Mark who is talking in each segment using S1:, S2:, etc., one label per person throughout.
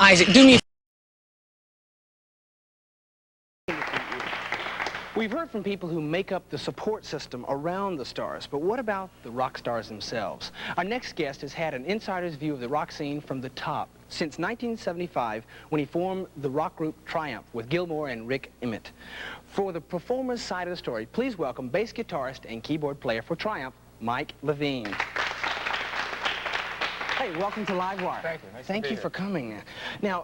S1: Isaac, do me. We've heard from people who make up the support system around the stars, but what about the rock stars themselves? Our next guest has had an insider's view of the rock scene from the top since 1975, when he formed the rock group Triumph with Gilmore and Rick Emmett. For the performer's side of the story, please welcome bass guitarist and keyboard player for Triumph, Mike Levine. Hey, welcome to Livewire.
S2: Thank you.
S1: Thank you for coming. Now,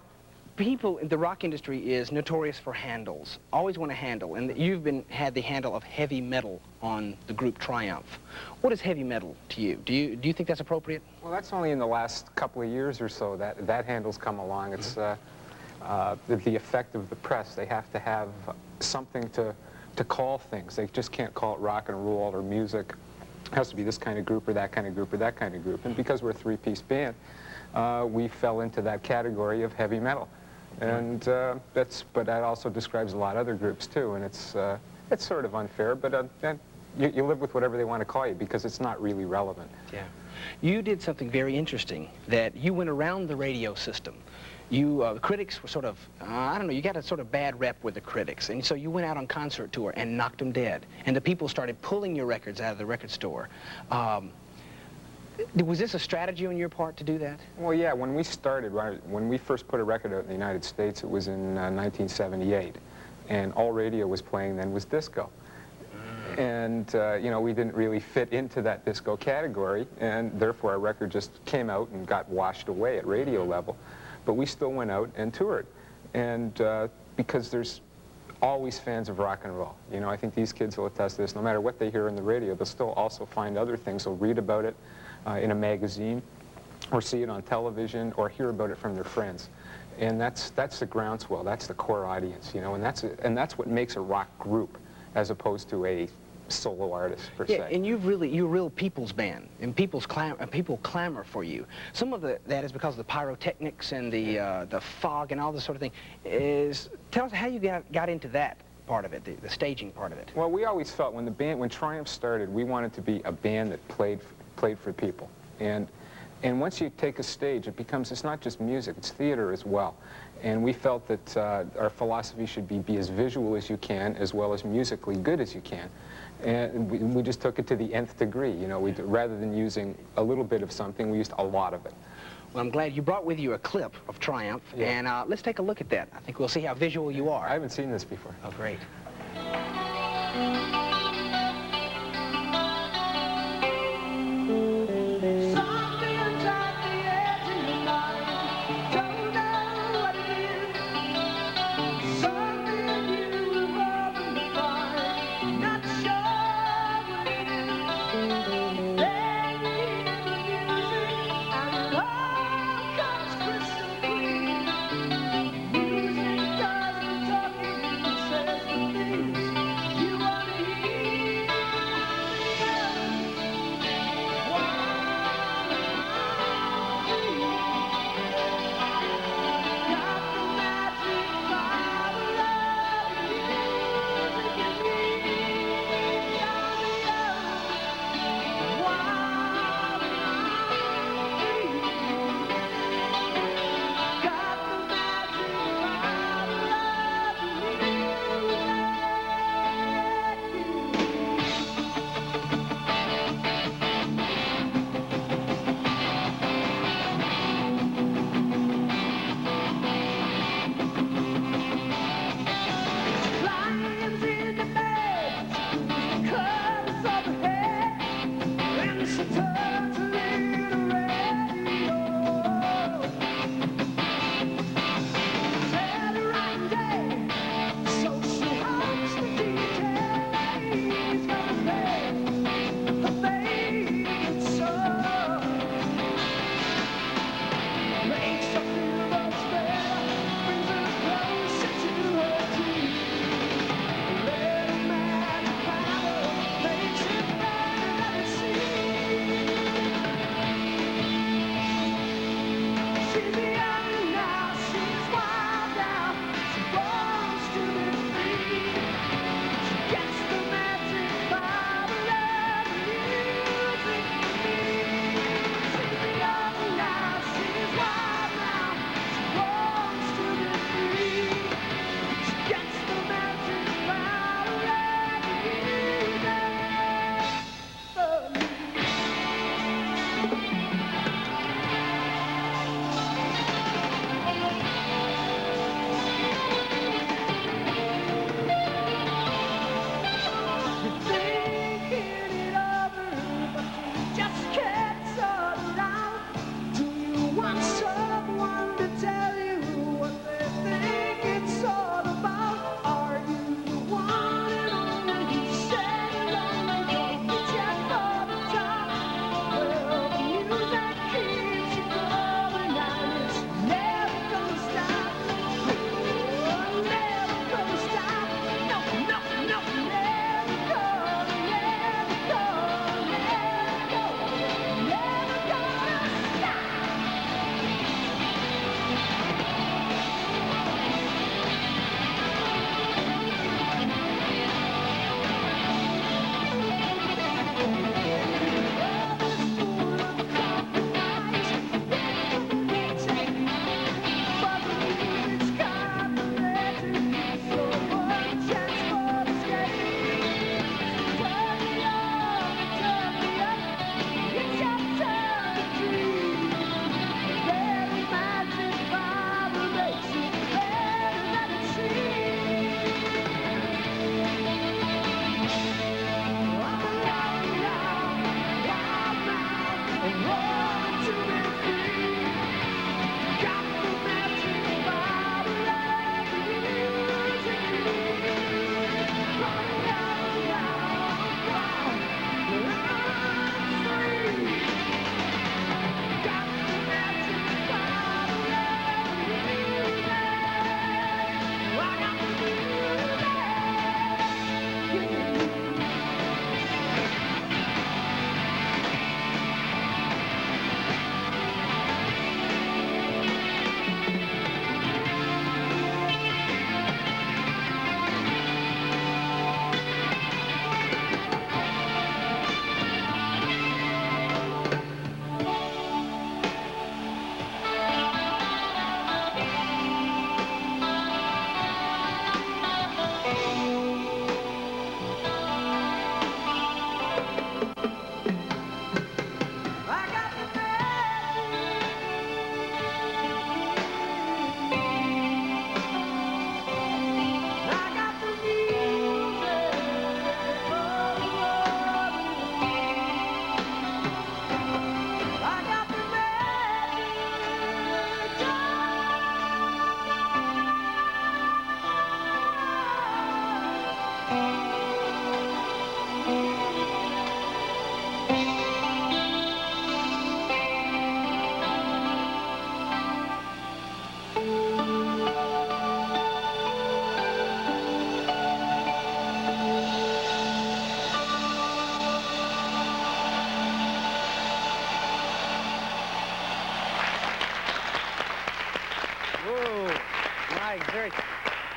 S1: people in the rock industry is notorious for handles. Always want a handle, and you've had the handle of heavy metal on the group Triumph. What is heavy metal to you? Do you think that's appropriate?
S2: Well, that's only in the last couple of years or so that handle's come along. It's the effect of the press. They have to have something to call things. They just can't call it rock and roll or music. It has to be this kind of group or that kind of group or that kind of group. And because we're a three-piece band, we fell into that category of heavy metal. And but that also describes a lot of other groups too, and it's sort of unfair, but you live with whatever they want to call you because it's not really relevant.
S1: Yeah. You did something very interesting, that you went around the radio system. The critics were sort of, I don't know, you got a sort of bad rep with the critics, and so you went out on concert tour and knocked them dead, and the people started pulling your records out of the record store. Was this a strategy on your part to do that?
S2: Well, yeah, when we started, when we first put a record out in the United States, it was in 1978, and all radio was playing then was disco. And, you know, we didn't really fit into that disco category, and therefore our record just came out and got washed away at radio level. But we still went out and toured, and because there's always fans of rock and roll. You know, I think these kids will attest to this. No matter what they hear in the radio, they'll still also find other things. They'll read about it in a magazine, or see it on television, or hear about it from their friends. And that's the groundswell. That's the core audience, you know, and that's what makes a rock group as opposed to a solo artist per se.
S1: And you're a real people's band, and people clamor for you. Some of that is because of the pyrotechnics and the fog and all this sort of thing. Tell us how you got into that part of it, the staging part of it.
S2: Well, we always felt when Triumph started, we wanted to be a band that played for people. And once you take a stage, it's not just music, it's theater as well. And we felt that our philosophy should be as visual as you can, as well as musically good as you can. And we just took it to the nth degree. You know, rather than using a little bit of something, we used a lot of it.
S1: Well, I'm glad you brought with you a clip of Triumph,
S2: yeah.
S1: And let's take a look at that. I think we'll see how visual you are.
S2: I haven't seen this before.
S1: Oh, great.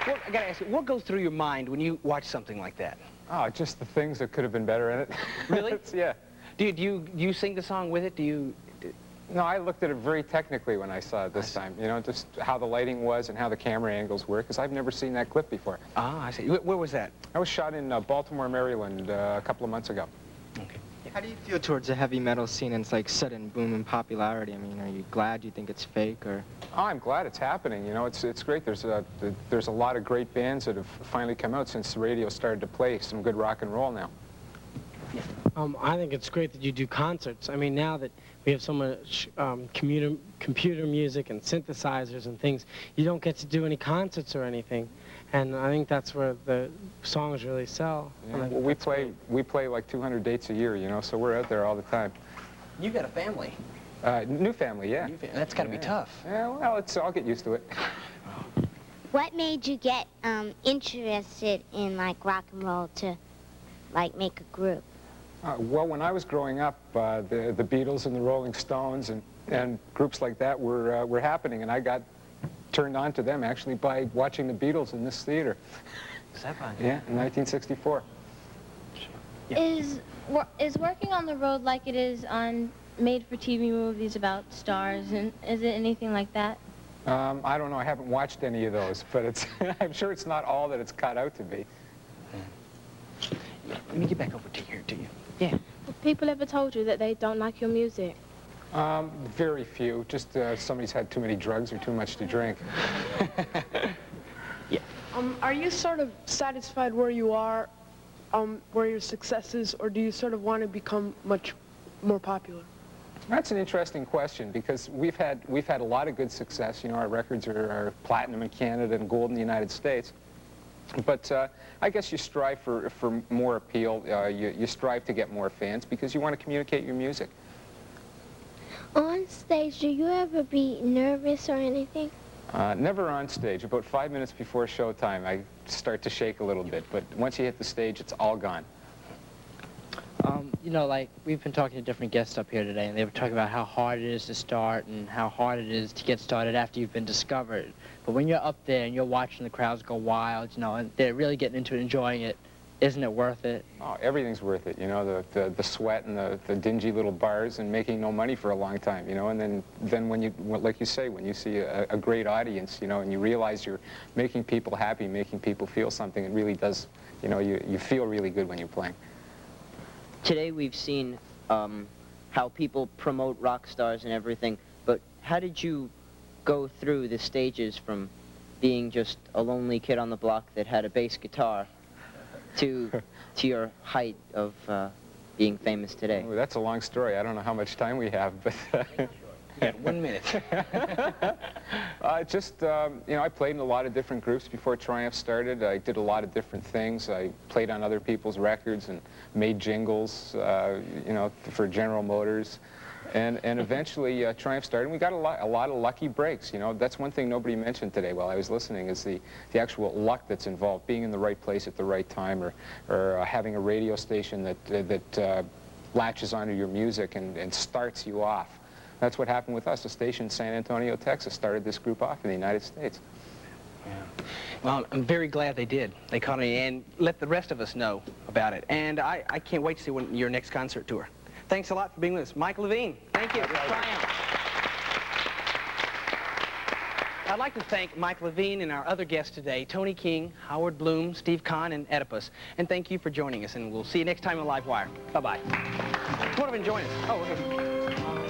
S1: Well, I gotta ask you, what goes through your mind when you watch something like that?
S2: Oh, just the things that could have been better in it.
S1: Really?
S2: Yeah.
S1: Do you sing the song with it?
S2: No, I looked at it very technically when I saw it this time. You know, just how the lighting was and how the camera angles were, because I've never seen that clip before.
S1: Ah, I see. Where was that?
S2: I was shot in Baltimore, Maryland a couple of months ago.
S1: Okay.
S3: How do you feel towards the heavy metal scene and its like sudden boom in popularity? I mean, are you glad? Do you think it's fake or?
S2: Oh, I'm glad it's happening. You know, it's great. There's a lot of great bands that have finally come out since the radio started to play some good rock and roll now.
S4: I think it's great that you do concerts. I mean, now that we have so much computer music and synthesizers and things, you don't get to do any concerts or anything. And I think that's where the songs really sell.
S2: Yeah, well, we play like 200 dates a year, you know, so we're out there all the time.
S1: You got a family.
S2: New family, yeah.
S1: That's got to be tough.
S2: Yeah, well, I'll get used to it.
S5: What made you get interested in like rock and roll to like make a group?
S2: Well, when I was growing up, the Beatles and the Rolling Stones and groups like that were happening, and I got turned on to them actually by watching the Beatles in this theater.
S1: Is that fun?
S2: Yeah, in 1964.
S1: Yeah.
S6: Is working on the road like it is on made-for-TV movies about stars, and is it anything like that?
S2: I don't know. I haven't watched any of those, but it's I'm sure it's not all that it's cut out to be.
S1: Let me get back over to here to you. Yeah.
S6: Have people ever told you that they don't like your music?
S2: Very few. Just somebody's had too many drugs or too much to drink.
S1: Yeah.
S7: Are you sort of satisfied where you are, where your success is, or do you sort of want to become much more popular?
S2: That's an interesting question, because we've had a lot of good success. You know, our records are platinum in Canada and gold in the United States. But I guess you strive for more appeal. You strive to get more fans because you want to communicate your music.
S5: On stage, do you ever be nervous or anything?
S2: Never on stage. About 5 minutes before showtime, I start to shake a little bit. But once you hit the stage, it's all gone.
S8: You know, like, we've been talking to different guests up here today, and they were talking about how hard it is to start and how hard it is to get started after you've been discovered. But when you're up there and you're watching the crowds go wild, you know, and they're really getting into it, enjoying it, isn't it worth it?
S2: Oh, everything's worth it, you know, the sweat and the dingy little bars and making no money for a long time, you know, and then when you, like you say, when you see a great audience, you know, and you realize you're making people happy, making people feel something, it really does, you know, you feel really good when you're playing.
S9: Today we've seen how people promote rock stars and everything, but how did you go through the stages from being just a lonely kid on the block that had a bass guitar to your height of being famous today?
S2: Oh, that's a long story. I don't know how much time we have, but...
S1: Yeah, 1 minute.
S2: You know, I played in a lot of different groups before Triumph started. I did a lot of different things. I played on other people's records and made jingles, you know, for General Motors. And eventually Triumph started, and we got a lot of lucky breaks. You know, that's one thing nobody mentioned today while I was listening, is the actual luck that's involved, being in the right place at the right time, or having a radio station that latches onto your music and starts you off. That's what happened with us. A station in San Antonio, Texas, started this group off in the United States.
S1: Yeah. Well, I'm very glad they did. They caught me and let the rest of us know about it. And I can't wait to see your next concert tour. Thanks a lot for being with us. Mike Levine, thank you. I'd like to thank Mike Levine and our other guests today, Tony King, Howard Bloom, Steve Kahn, and Oedipus. And thank you for joining us, and we'll see you next time on Live Wire. Bye-bye. Come on up and join us. Oh, okay.